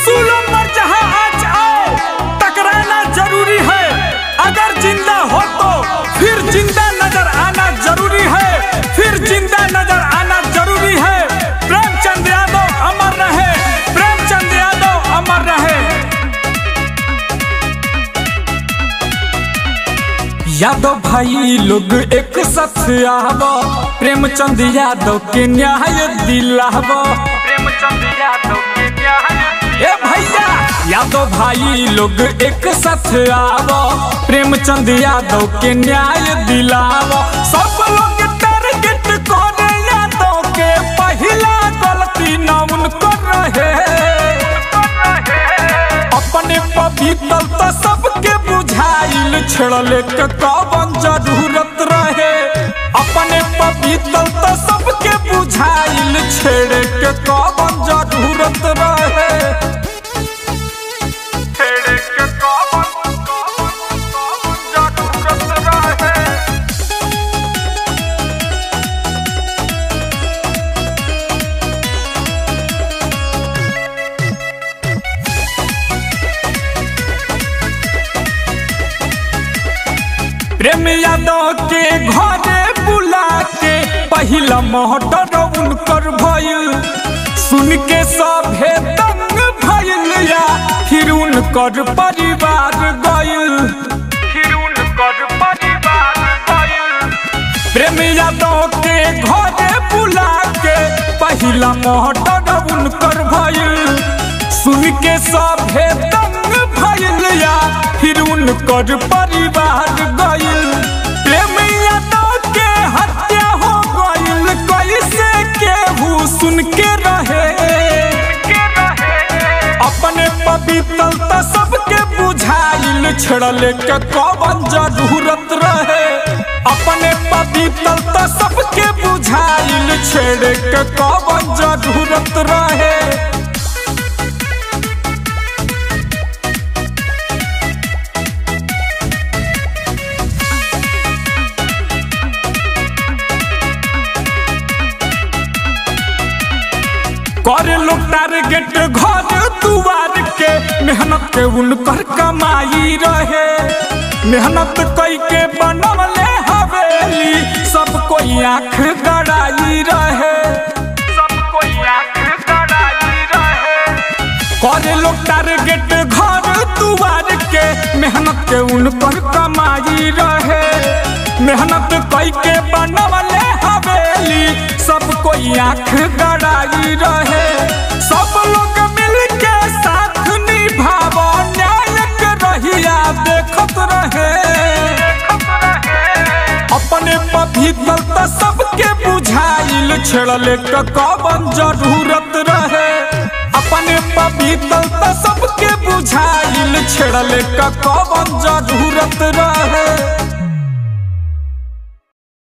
उसूलों पर जहां आज आओ टकराना जरूरी है। अगर जिंदा हो तो फिर जिंदा नजर आना जरूरी है, फिर जिंदा नजर आना जरूरी है। प्रेमचंद यादव अमर रहे, प्रेमचंद यादव अमर रहे। यादव भाई लोग एक साथ आवो, प्रेमचंद यादव के न्याय दिलावो, प्रेमचंद यादव के न्याय। ए भैया यादव भाई लोग एक साथ आवो, प्रेमचंद यादव के न्याय दिलावो। सब लोग टारगेट करे यादव के, पहला गलती न उनको रहे। अपने पवित्र तो सबके बुझाइल, छेड़ले के कौन जरूरत रहे। अपने पवित्र तो सबके बुझाइल, छेड़े के कौन जरूरत रहे। छेड़े के कौन जरूरत रहे। प्रेम यादव के घरे बुला के पहिला मोहटर उनकर भइल, सुन के सभे दंग भइल या फिर उनकर परिवार गइल, फिर उनकर परिवार गइल। प्रेम यादव के घरे बुला के पहिला मोहटर उनकर भइल, सुन के सभे दंग भइल या फिर उनकर परिवार गइल। प्रेम यादव के हत्या हो गइल, कैसे केहू सुन के रहे। अपने पवित्र तो सबके बुझाइल, छेड़ले के कौन जरूरत रहे। अपने पवित्र तो सबके बुझाइल, छेड़े के कौन जरूरत रहे। करे लोग टारगेट घर दुआर के, मेहनत के उनकर कमाई रहे। मेहनत कई के बनवले हवेली, सब कोई आँख गड़ाई रहे, सब कोई आँख गड़ाई रहे। करे लोग टारगेट घर दुआर के, मेहनत के उनकर कमाई रहे। मेहनत कई के बनवले हवेली, सब कोई आँख गड़ाई रहे। सब लोग मिल के साथ निभावो, न्याय के रहिया देखत रहे। अपने पवित्र तो सबके बुझाइल, छेड़ले के कौन जरूरत रहे। अपने पवित्र तो सबके बुझाइल, छेड़ले के कौन जरूरत रहे।